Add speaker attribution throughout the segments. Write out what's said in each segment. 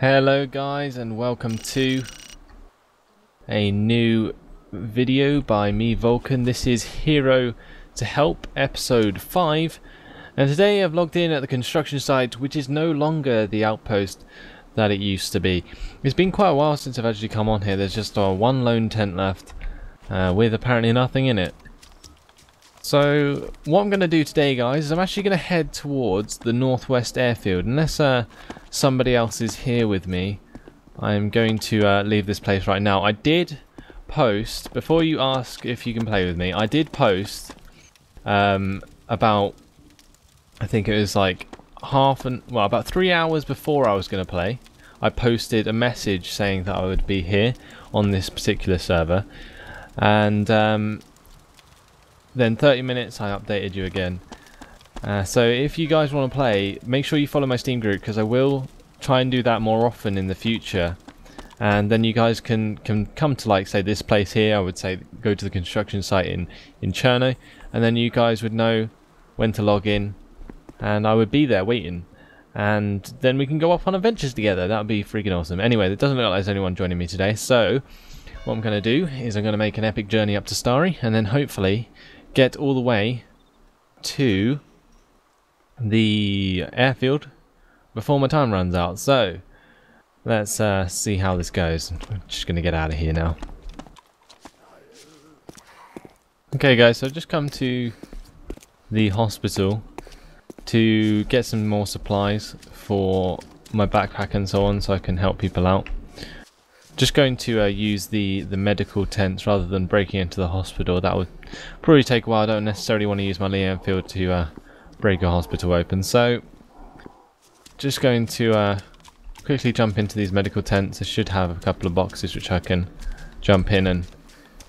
Speaker 1: Hello guys, and welcome to a new video by me, Vulcan. This is Hero to Help, episode 5, and today I've logged in at the construction site, which is no longer the outpost that it used to be. It's been quite a while since I've actually come on here. There's just one lone tent left with apparently nothing in it. So what I'm going to do today, guys, is I'm actually going to head towards the northwest airfield. Unless somebody else is here with me, I'm going to leave this place right now. I did post, before you ask if you can play with me, I did post about, I think it was like about 3 hours before I was going to play. I posted a message saying that I would be here on this particular server, and then 30 minutes I updated you again. So if you guys want to play, make sure you follow my Steam group, because I will try and do that more often in the future. And then you guys can come to, like, say, this place here. I would say go to the construction site in Cherno, and then you guys would know when to log in, and I would be there waiting. And then we can go off on adventures together. That would be freaking awesome. Anyway, it doesn't look like there's anyone joining me today, so what I'm going to do is I'm going to make an epic journey up to Stary, and then hopefully get all the way to the airfield before my time runs out. So let's see how this goes. I'm just going to get out of here now. Okay guys, so I've just come to the hospital to get some more supplies for my backpack and so on, so I can help people out. Just going to use the medical tents rather than breaking into the hospital. That would probably take a while. I don't necessarily want to use my airfield to break a hospital open. So just going to quickly jump into these medical tents. I should have a couple of boxes which I can jump in and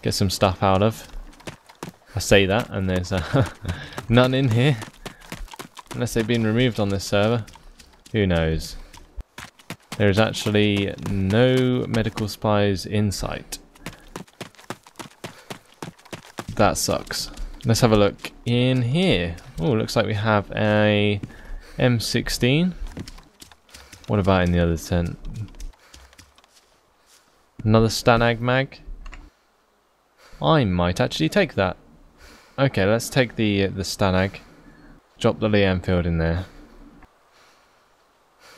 Speaker 1: get some stuff out of. I say that, and there's none in here. Unless they've been removed on this server. Who knows? There is actually no medical supplies in sight. That sucks. Let's have a look in here. Oh, looks like we have a M16. What about in the other tent? Another Stanag mag. I might actually take that. Okay, let's take the Stanag. Drop the Enfield in there.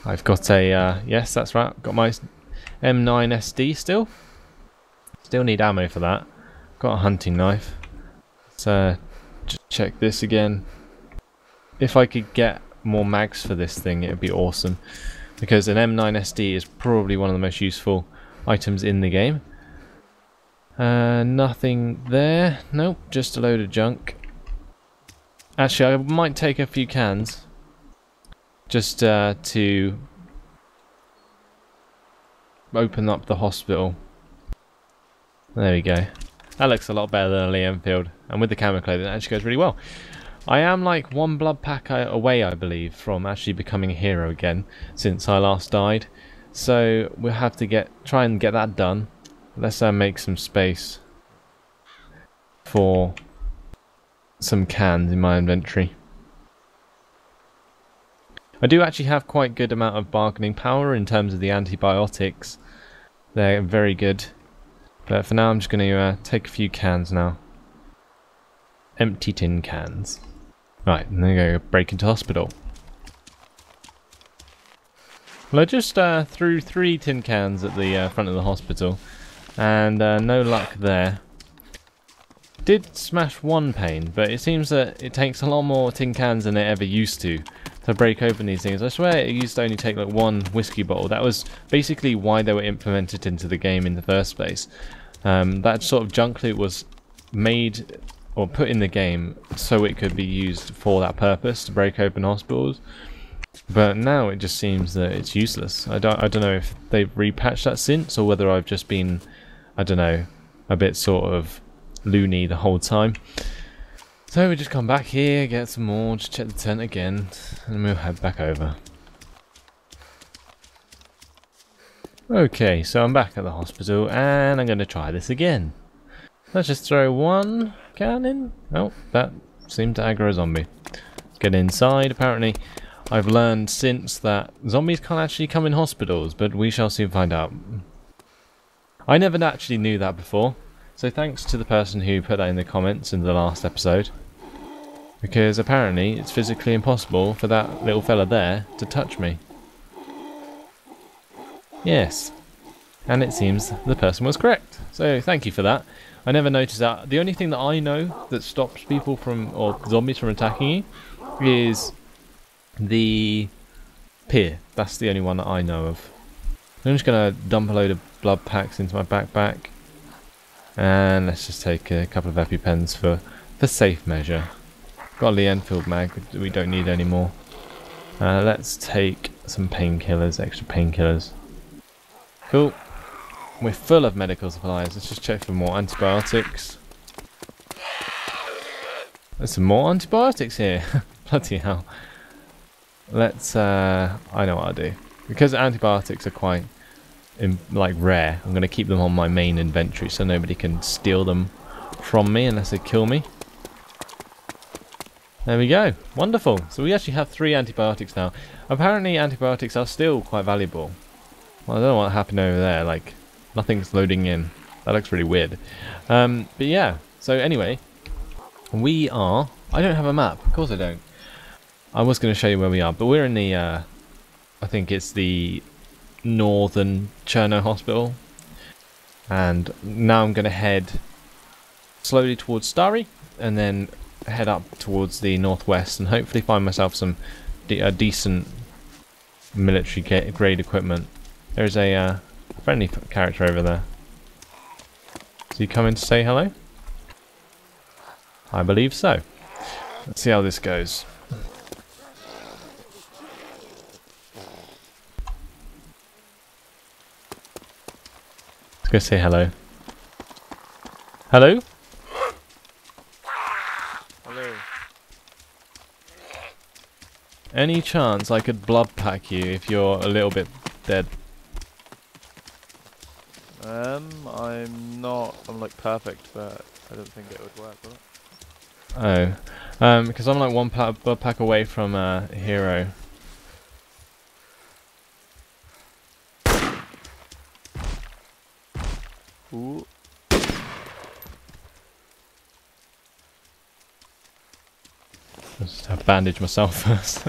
Speaker 1: I've got a, yes, that's right, got my M9 SD still. Still need ammo for that. Got a hunting knife. So, just check this again. If I could get more mags for this thing, it would be awesome. Because an M9 SD is probably one of the most useful items in the game. Nothing there. Nope, just a load of junk. Actually, I might take a few cans. Just to open up the hospital. There we go. That looks a lot better than a Enfield, and with the camo clothing, that actually goes really well. I am like one blood pack away, I believe, from actually becoming a hero again since I last died. So we'll have to try and get that done. Let's make some space for some cans in my inventory. I do actually have quite good amount of bargaining power in terms of the antibiotics. They're very good. But for now I'm just going to take a few cans now. Empty tin cans. Right, and then go break into hospital. Well, I just threw 3 tin cans at the front of the hospital. And no luck there. Did smash one pane, but it seems that it takes a lot more tin cans than it ever used to break open these things. I swear it used to only take like 1 whiskey bottle. That was basically why they were implemented into the game in the first place. That sort of junk loot was made or put in the game so it could be used for that purpose, to break open hospitals. But now it just seems that it's useless. I don't know if they've repatched that since, or whether I've just been, I don't know, a bit sort of loony the whole time. So we just come back here, get some more, just check the tent again, and we'll head back over. Okay, so I'm back at the hospital, and I'm going to try this again. Let's just throw 1 can in. Oh, that seemed to aggro a zombie. Let's get inside. Apparently, I've learned since that zombies can't actually come in hospitals, but we shall soon find out. I never actually knew that before, so thanks to the person who put that in the comments in the last episode. Because apparently it's physically impossible for that little fella there to touch me. Yes. And it seems the person was correct. So thank you for that. I never noticed that. The only thing that I know that stops people from, or zombies from attacking you, is the pier. That's the only one that I know of. I'm just going to dump a load of blood packs into my backpack. And let's just take a couple of EpiPens for safe measure. Got the Enfield mag, we don't need any more. Let's take some painkillers, extra painkillers. Cool. We're full of medical supplies. Let's just check for more antibiotics. There's some more antibiotics here. Bloody hell. Let's, I know what I'll do. Because antibiotics are quite, rare, I'm going to keep them on my main inventory so nobody can steal them from me unless they kill me. There we go. Wonderful. So we actually have 3 antibiotics now. Apparently antibiotics are still quite valuable. Well, I don't know what happened over there. Like, nothing's loading in. That looks really weird. But yeah. So anyway, we are... I don't have a map. Of course I don't. I was going to show you where we are, but we're in the... I think it's the northern Cherno hospital. And now I'm going to head slowly towards Stary, and then head up towards the northwest, and hopefully find myself some decent military grade equipment. There's a friendly character over there. Is he coming to say hello? I believe so. Let's see how this goes. Let's go say hello. Hello?
Speaker 2: Hello.
Speaker 1: Any chance I could blood pack you if you're a little bit dead?
Speaker 2: I'm like perfect, but I don't think it would work, will it?
Speaker 1: Oh. Because I'm like one blood pack away from a hero.
Speaker 2: Ooh.
Speaker 1: Just have to bandage myself first.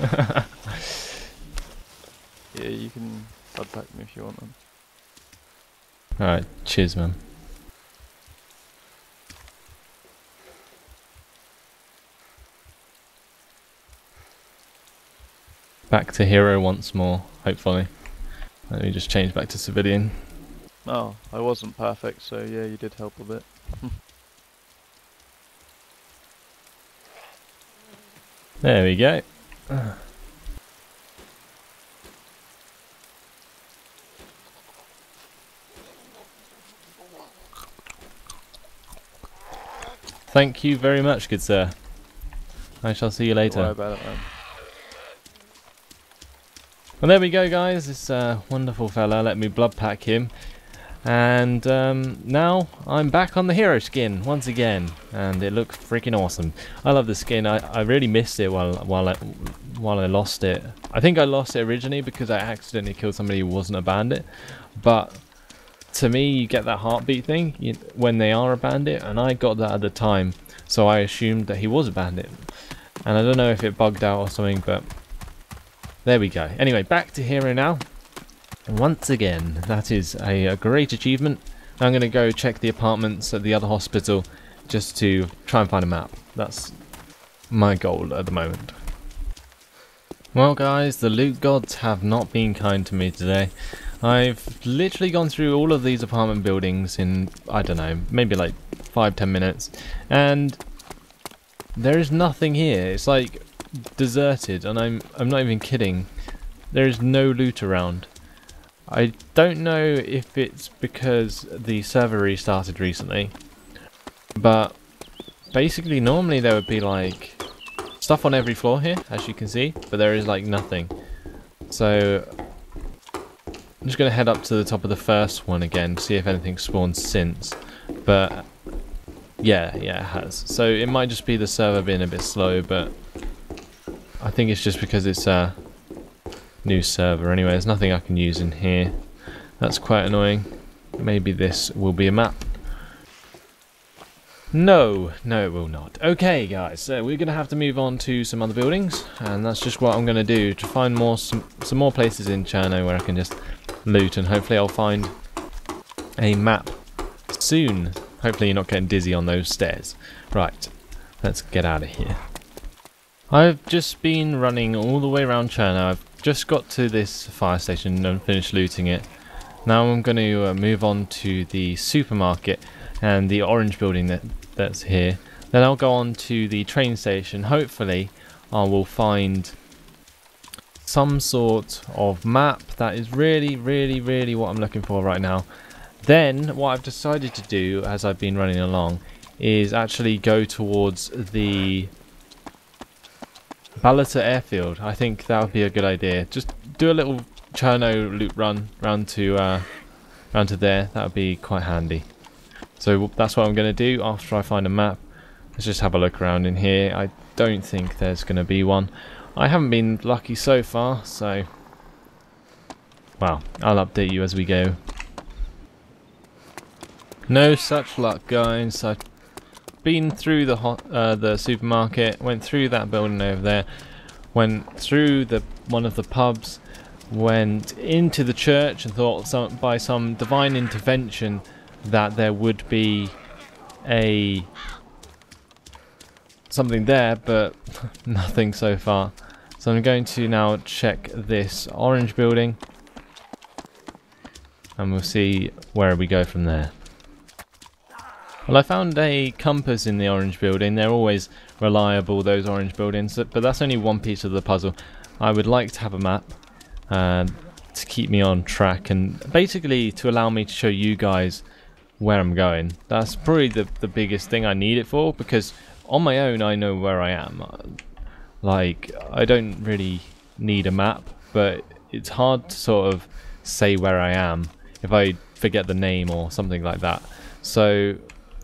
Speaker 2: Yeah, you can blood pack me if you want them.
Speaker 1: Alright, cheers man. Back to hero once more, hopefully. Let me just change back to civilian.
Speaker 2: Oh, I wasn't perfect, so yeah, you did help a bit.
Speaker 1: There we go. Thank you very much, good sir. I shall see you later.
Speaker 2: Don't worry about it, man.
Speaker 1: Well, there we go, guys. This wonderful fella let me blood pack him. And now I'm back on the hero skin once again, and it looks freaking awesome. I love the skin. I really missed it while I lost it. I think I lost it originally because I accidentally killed somebody who wasn't a bandit. But to me, you get that heartbeat thing when they are a bandit, and I got that at the time, so I assumed that he was a bandit. And I don't know if it bugged out or something, but there we go. Anyway, back to hero now. Once again, that is a great achievement. I'm going to go check the apartments at the other hospital just to try and find a map. That's my goal at the moment. Well guys, the loot gods have not been kind to me today. I've literally gone through all of these apartment buildings in, I don't know, maybe like 5-10 minutes, and there is nothing here. It's like deserted, and I'm not even kidding. There is no loot around. I don't know if it's because the server restarted recently, but basically normally there would be like stuff on every floor here, as you can see, but there is like nothing. So I'm just going to head up to the top of the first one again, see if anything spawned since, but yeah, it has. So it might just be the server being a bit slow, but I think it's just because it's new server anyway. There's nothing I can use in here. That's quite annoying. Maybe this will be a map. No, it will not. Okay, guys, so we're going to have to move on to some other buildings, and that's just what I'm going to do, to find some more places in Cherno where I can just loot, and hopefully I'll find a map soon. Hopefully you're not getting dizzy on those stairs. Right, let's get out of here. I've just been running all the way around Cherno. I've just got to this fire station and finished looting it. Now I'm going to move on to the supermarket and the orange building that's here. Then I'll go on to the train station. Hopefully I will find some sort of map. That is really what I'm looking for right now. Then what I've decided to do as I've been running along is actually go towards the Balota airfield. I think that would be a good idea. Just do a little Cherno loop run round to there. That would be quite handy. So that's what I'm going to do after I find a map. Let's just have a look around in here. I don't think there's going to be one. I haven't been lucky so far, so well, I'll update you as we go. No such luck, guys. I've been through the supermarket, went through that building over there, went through one of the pubs, went into the church and thought by some divine intervention that there would be something there, but nothing so far. So I'm going to now check this orange building and we'll see where we go from there. Well, I found a compass in the orange building. They're always reliable, those orange buildings, but that's only one piece of the puzzle. I would like to have a map to keep me on track and basically to allow me to show you guys where I'm going. That's probably the biggest thing I need it for, because on my own I know where I am. Like, I don't really need a map, but it's hard to sort of say where I am if I forget the name or something like that. So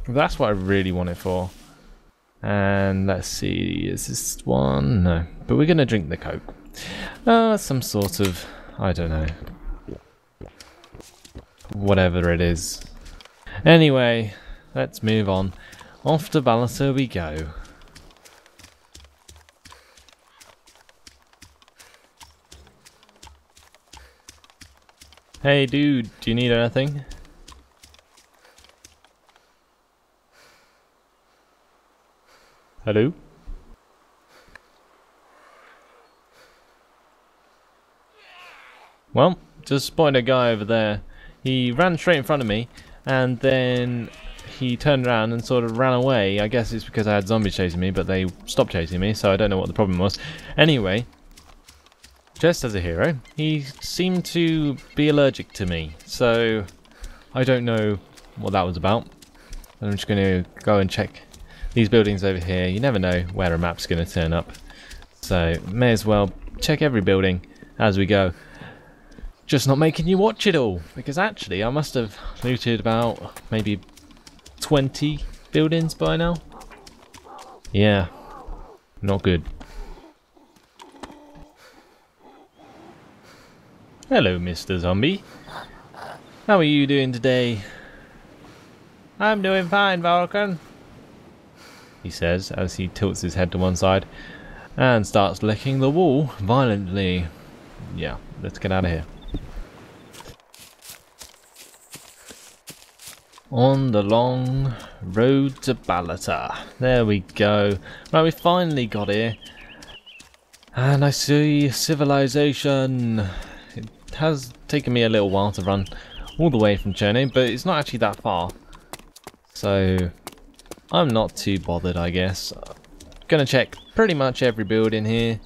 Speaker 1: that's what I really want it for. And let's see, is this one? No, but we're gonna drink the Coke. Some sort of, I don't know, whatever it is. Anyway, let's move on. Off to Balota we go. Hey dude, do you need anything? Hello? Well, just spotted a guy over there. He ran straight in front of me, and then he turned around and sort of ran away. I guess it's because I had zombies chasing me, but they stopped chasing me, so I don't know what the problem was. Anyway, just as a hero, he seemed to be allergic to me, so I don't know what that was about. I'm just going to go and check these buildings over here. You never know where a map's going to turn up, so may as well check every building as we go. Just not making you watch it all, because actually I must have looted about maybe 20 buildings by now. Yeah, not good. Hello, Mr. Zombie. How are you doing today? I'm doing fine, Vulcan, he says as he tilts his head to one side and starts licking the wall violently. Yeah, let's get out of here. On the long road to Balota. There we go. Right, we finally got here. And I see civilization. It has taken me a little while to run all the way from Cherno, but it's not actually that far. So I'm not too bothered, I guess. Gonna check pretty much every building here.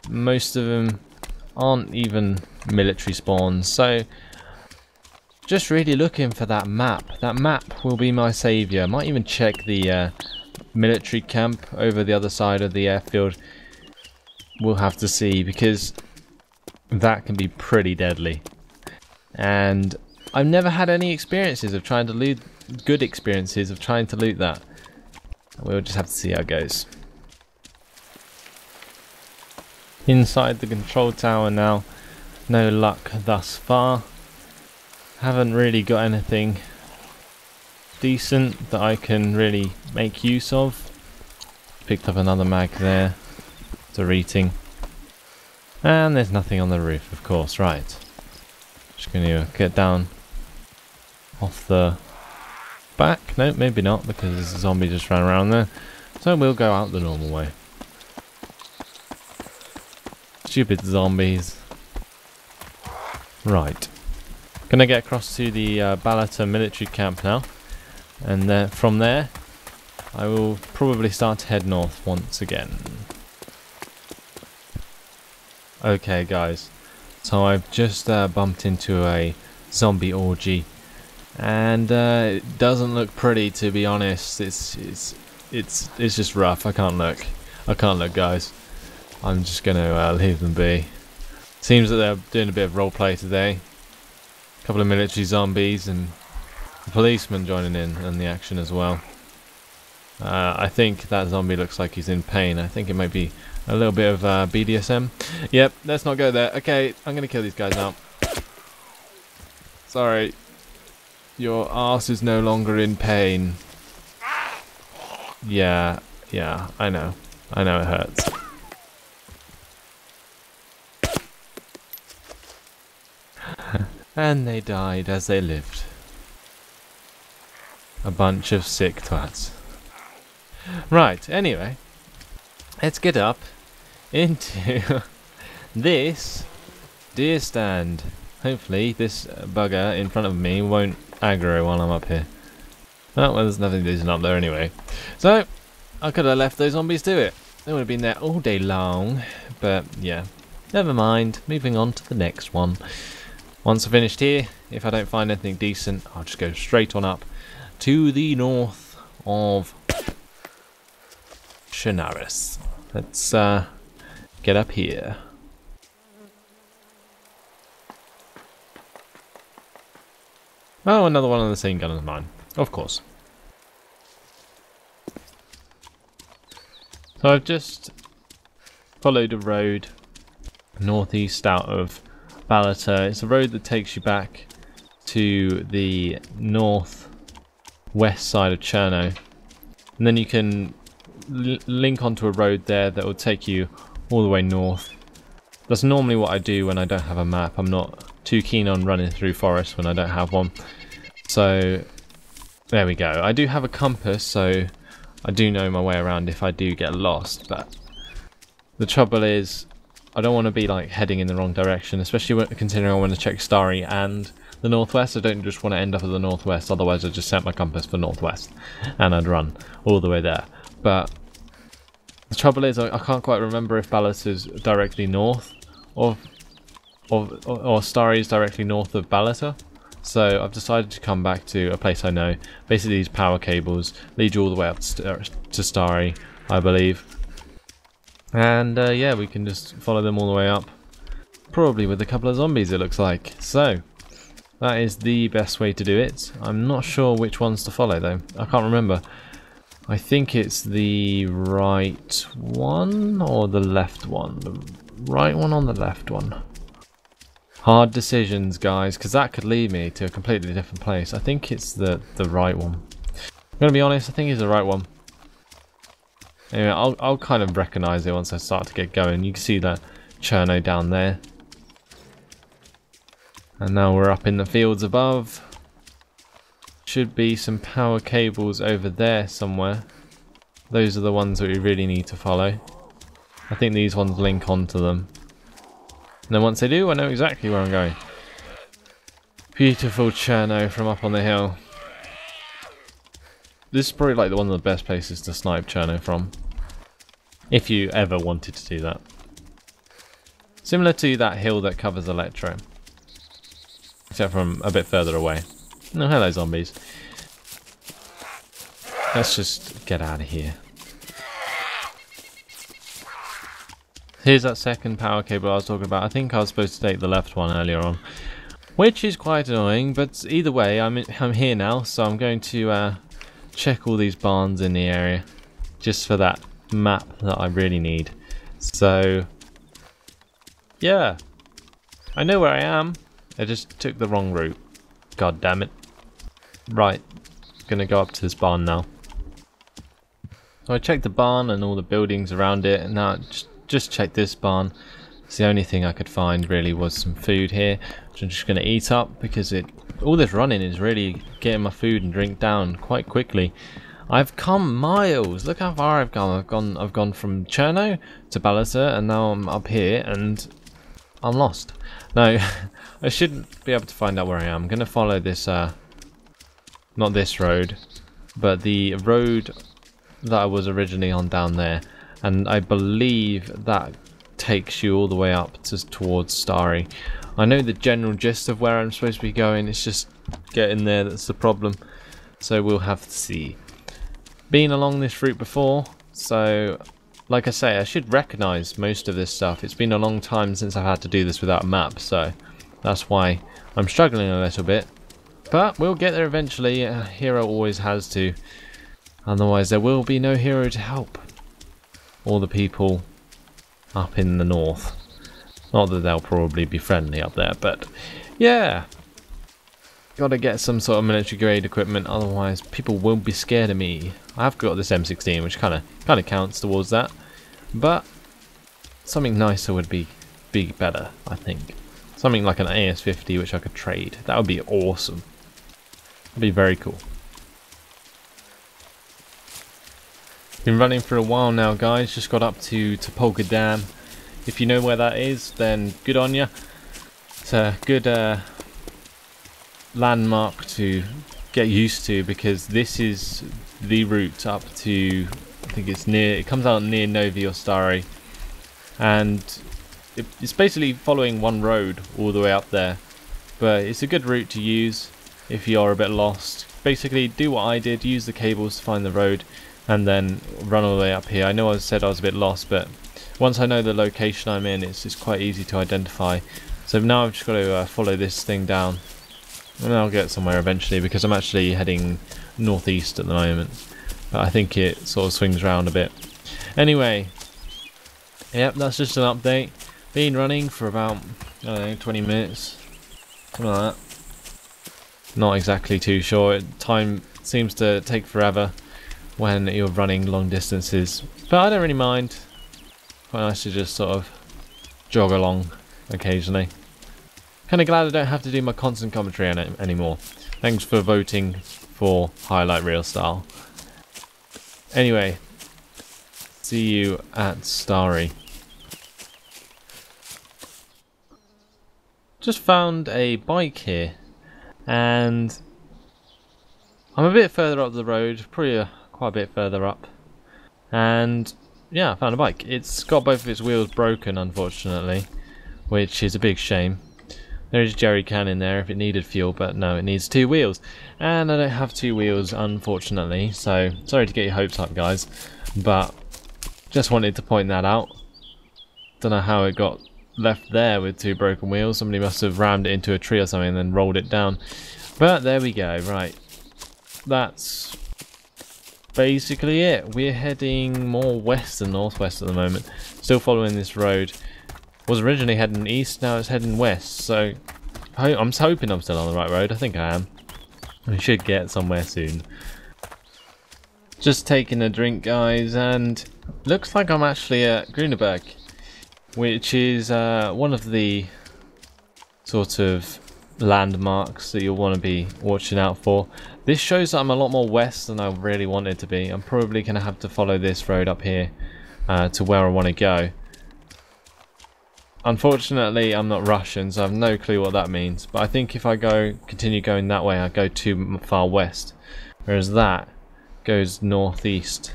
Speaker 1: Most of them aren't even military spawns, so just really looking for that map. That map will be my saviour. Might even check the military camp over the other side of the airfield. We'll have to see, because that can be pretty deadly. And I've never had any experiences of trying to loot, good experiences of trying to loot that. We'll just have to see how it goes. inside the control tower now. No luck thus far. Haven't really got anything decent that I can really make use of. Picked up another mag there. Deleting. And there's nothing on the roof, of course. Right. Just going to get down off the back. No, maybe not, because there's a zombie just ran around there. So we'll go out the normal way. Stupid zombies. Right. Gonna get across to the Balota military camp now. And from there, I will probably start to head north once again. Okay guys, so I've just bumped into a zombie orgy. And it doesn't look pretty, to be honest. It's just rough. I can't look, guys. I'm just gonna leave them be. Seems that they're doing a bit of roleplay today. A couple of military zombies and a policeman joining in the action as well. I think that zombie looks like he's in pain. I think it might be a little bit of BDSM. Yep, let's not go there. Okay, I'm gonna kill these guys now. Sorry. Your arse is no longer in pain. Yeah, I know. I know it hurts. And they died as they lived. A bunch of sick twats. Right, anyway. Let's get up into this deer stand. Hopefully this bugger in front of me won't aggro while I'm up here. Oh, well, there's nothing decent up there anyway. So, I could have left those zombies to it. They would have been there all day long. But, yeah. Never mind. Moving on to the next one. Once I've finished here, if I don't find anything decent, I'll just go straight on up to the north of Cherno. Let's get up here. Oh, another one on the same gun as mine. Of course. So I've just followed a road northeast out of Balota. It's a road that takes you back to the northwest side of Cherno. And then you can link onto a road there that will take you all the way north. That's normally what I do when I don't have a map. I'm not too keen on running through forests when I don't have one. So there we go. I do have a compass, so I do know my way around if I do get lost. But the trouble is, I don't want to be like heading in the wrong direction, especially when, considering I want to check Stary and the northwest. I don't just want to end up at the northwest, otherwise I'd just set my compass for northwest and I'd run all the way there. But the trouble is, I can't quite remember if Balota is directly north or Stary is directly north of Balota. So I've decided to come back to a place I know. Basically, these power cables lead you all the way up to Stary, I believe. And yeah, we can just follow them all the way up. Probably with a couple of zombies, it looks like. So that is the best way to do it. I'm not sure which ones to follow though. I can't remember. I think it's the right one or the left one. The right one or the left one. Hard decisions, guys, because that could lead me to a completely different place. I think it's the right one. I'm going to be honest, I think it's the right one. Anyway, I'll kind of recognise it once I start to get going. You can see that Cherno down there. And now we're up in the fields above. Should be some power cables over there somewhere. Those are the ones that we really need to follow. I think these ones link onto them. And then once they do, I know exactly where I'm going. Beautiful Cherno from up on the hill. This is probably like one of the best places to snipe Cherno from. If you ever wanted to do that. Similar to that hill that covers Electro. Except from a bit further away. No, hello zombies. Let's just get out of here. Here's that second power cable I was talking about. I think I was supposed to take the left one earlier on. Which is quite annoying, but either way, I'm here now, so I'm going to check all these barns in the area. Just for that map that I really need. So, yeah, I know where I am. I just took the wrong route. God damn it. Right, gonna go up to this barn now. So I checked the barn and all the buildings around it, and now just check this barn. It's the only thing I could find really was some food here, which I'm just gonna eat up because all this running is really getting my food and drink down quite quickly. I've come miles. Look how far I've gone. I've gone from Cherno to Balota, and now I'm up here and I'm lost. No, I shouldn't be able to find out where I am. I'm gonna follow this. Not this road, but the road that I was originally on down there, and I believe that takes you all the way up towards Stary. I know the general gist of where I'm supposed to be going. It's just getting there that's the problem. So we'll have to see. Been along this route before, so like I say, I should recognise most of this stuff. It's been a long time since I've had to do this without a map, so that's why I'm struggling a little bit. But we'll get there eventually. A hero always has to. Otherwise there will be no hero to help all the people up in the north. Not that they'll probably be friendly up there, but yeah. Gotta get some sort of military grade equipment, otherwise people won't be scared of me. I have got this M16, which kinda counts towards that. But something nicer would be better, I think. Something like an AS50 which I could trade. That would be awesome. That'd be very cool. Been running for a while now, guys. Just got up to Polka Dam. If you know where that is, then good on you. It's a good landmark to get used to, because this is the route up to, I think it comes out near Novi or Stary, and it's basically following one road all the way up there, but it's a good route to use if you are a bit lost. Basically do what I did, use the cables to find the road and then run all the way up here. I know I said I was a bit lost, but once I know the location I'm in, it's quite easy to identify. So now I've just got to follow this thing down, and I'll get somewhere eventually, because I'm actually heading northeast at the moment. But I think it sort of swings around a bit. Anyway, yep, that's just an update. Been running for about, I don't know, 20 minutes. Something like that. Not exactly too sure. Time seems to take forever when you're running long distances. But I don't really mind. Quite nice to just sort of jog along occasionally. Kind of glad I don't have to do my constant commentary on it anymore. Thanks for voting for highlight reel style. Anyway, see you at Stary. Just found a bike here, and I'm a bit further up the road, probably quite a bit further up, and yeah, I found a bike. It's got both of its wheels broken, unfortunately, which is a big shame. There is a jerry can in there if it needed fuel, but no, it needs 2 wheels, and I don't have 2 wheels, unfortunately, so sorry to get your hopes up, guys, but just wanted to point that out. Don't know how it got left there with 2 broken wheels. Somebody must have rammed it into a tree or something and then rolled it down, but there we go. Right, that's basically it. We're heading more west than northwest at the moment, still following this road. Was originally heading east, now it's heading west, so I'm hoping I'm still on the right road. I think I am. We should get somewhere soon. Just taking a drink, guys, and looks like I'm actually at Grüneberg, which is one of the sort of landmarks that you'll want to be watching out for. This shows that I'm a lot more west than I really wanted to be. I'm probably going to have to follow this road up here to where I want to go. Unfortunately, I'm not Russian, so I have no clue what that means. But I think if I continue going that way, I go too far west, whereas that goes northeast.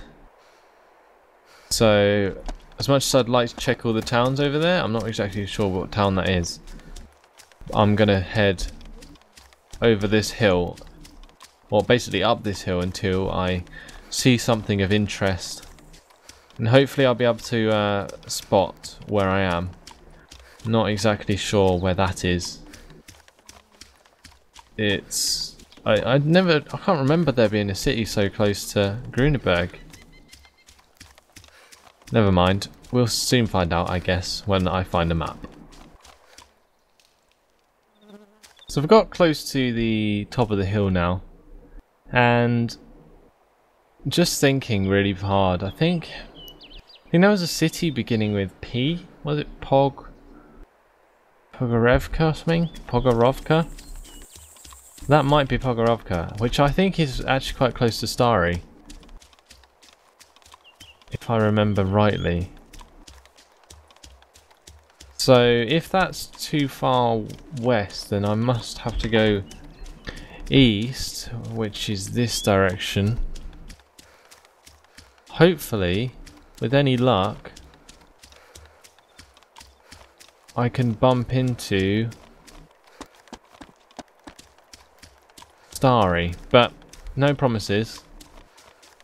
Speaker 1: So, as much as I'd like to check all the towns over there, I'm not exactly sure what town that is. I'm gonna head over this hill, or basically up this hill, until I see something of interest, and hopefully I'll be able to spot where I am. Not exactly sure where that is. It's I can't remember there being a city so close to Grüneberg. Never mind. We'll soon find out, I guess, when I find a map. So I've got close to the top of the hill now, and just thinking really hard. I think there was a city beginning with P. Was it Pogorovka or something? Pogorovka? That might be Pogorovka, which I think is actually quite close to Stary, if I remember rightly. So if that's too far west, then I must have to go east, which is this direction. Hopefully, with any luck, I can bump into Stary, but no promises.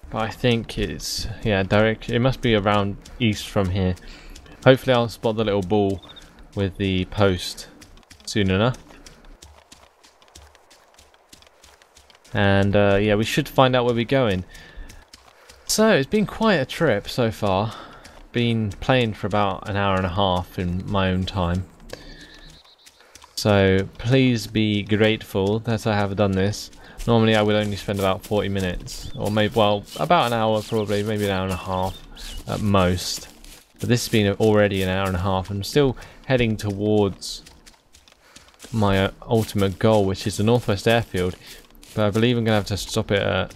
Speaker 1: But I think it's, yeah, direct. It must be around east from here. Hopefully I'll spot the little ball with the post soon enough. And yeah, we should find out where we're going. So it's been quite a trip so far. Been playing for about an hour and a half in my own time. So please be grateful that I have done this. Normally I would only spend about 40 minutes, or maybe, well, about an hour probably, maybe an hour and a half at most. But this has been already an hour and a half. I'm still heading towards my ultimate goal, which is the northwest airfield. But I believe I'm going to have to stop it at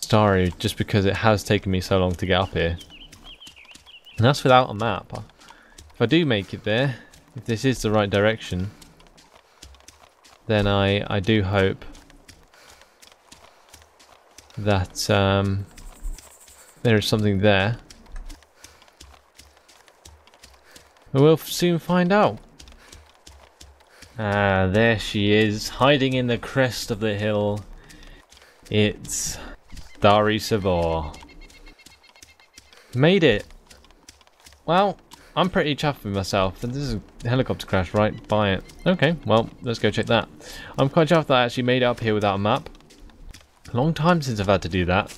Speaker 1: Stary just because it has taken me so long to get up here. And that's without a map. If I do make it there, if this is the right direction, then I do hope that there is something there. We'll soon find out. Ah, there she is, hiding in the crest of the hill. It's Stary Sobor. Made it. Well, I'm pretty chuffed with myself. And this is a helicopter crash right by it. Okay, well, let's go check that. I'm quite chuffed that I actually made it up here without a map. Long time since I've had to do that.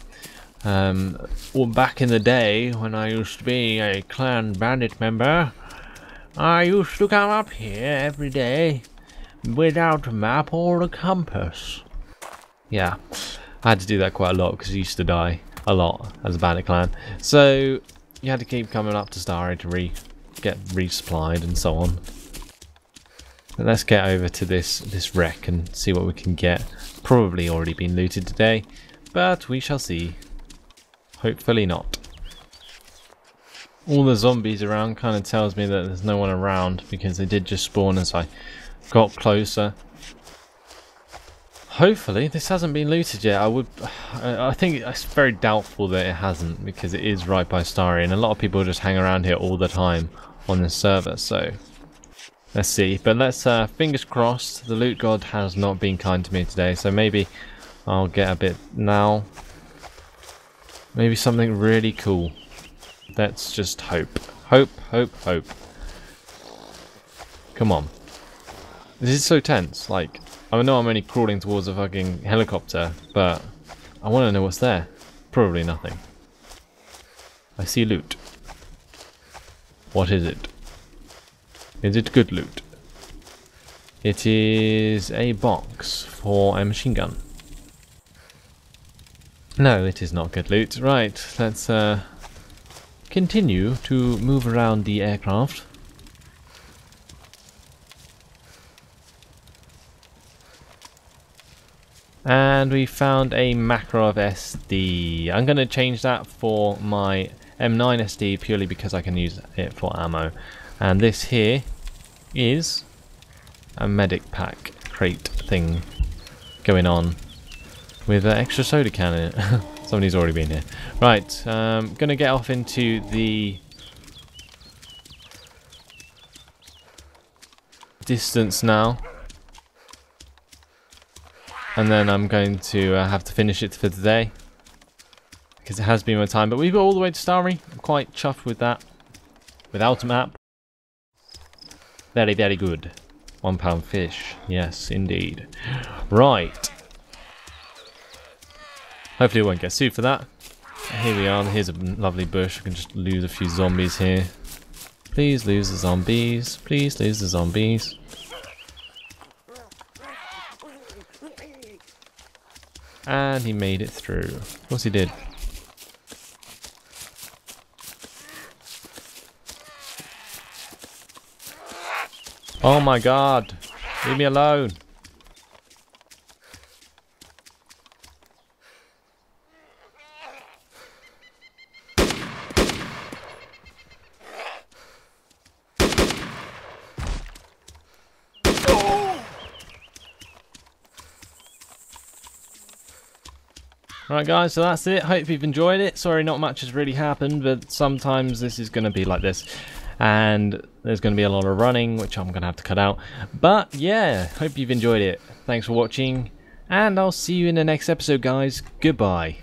Speaker 1: Or back in the day when I used to be a clan bandit member, I used to come up here every day without a map or a compass. Yeah, I had to do that quite a lot because I used to die a lot as a bandit clan. So you had to keep coming up to Stary to get resupplied and so on. But let's get over to this wreck and see what we can get. Probably already been looted today, but we shall see. Hopefully not. All the zombies around kind of tells me that there's no one around because they did just spawn as I got closer. Hopefully this hasn't been looted yet. I think it's very doubtful that it hasn't because it is right by Stary and a lot of people just hang around here all the time on this server, so let's see. But let's fingers crossed. The loot god has not been kind to me today, so maybe I'll get a bit now. Maybe something really cool. Let's just hope. Hope, hope, hope. Come on. This is so tense. Like, I know I'm only crawling towards a fucking helicopter, but I want to know what's there. Probably nothing. I see loot. What is it? Is it good loot? It is a box for a machine gun. No, it is not good loot. Right, let's continue to move around the aircraft. And we found a Makarov SD. I'm going to change that for my M9 SD purely because I can use it for ammo. And this here is a medic pack crate thing going on with an extra soda can in it. Somebody's already been here. Right, gonna get off into the distance now. And then I'm going to have to finish it for today. Because it has been my time. But we've got all the way to Stary. I'm quite chuffed with that. Without a map. Very, very good. £1 fish. Yes, indeed. Right. Hopefully we won't get sued for that. Here we are. Here's a lovely bush. I can just lose a few zombies here. Please lose the zombies. Please lose the zombies. And he made it through. Of course he did. Oh my god! Leave me alone! Right guys, so that's it. Hope you've enjoyed it. Sorry not much has really happened, but sometimes this is going to be like this. And there's going to be a lot of running, which I'm going to have to cut out. But yeah, hope you've enjoyed it. Thanks for watching, and I'll see you in the next episode guys. Goodbye.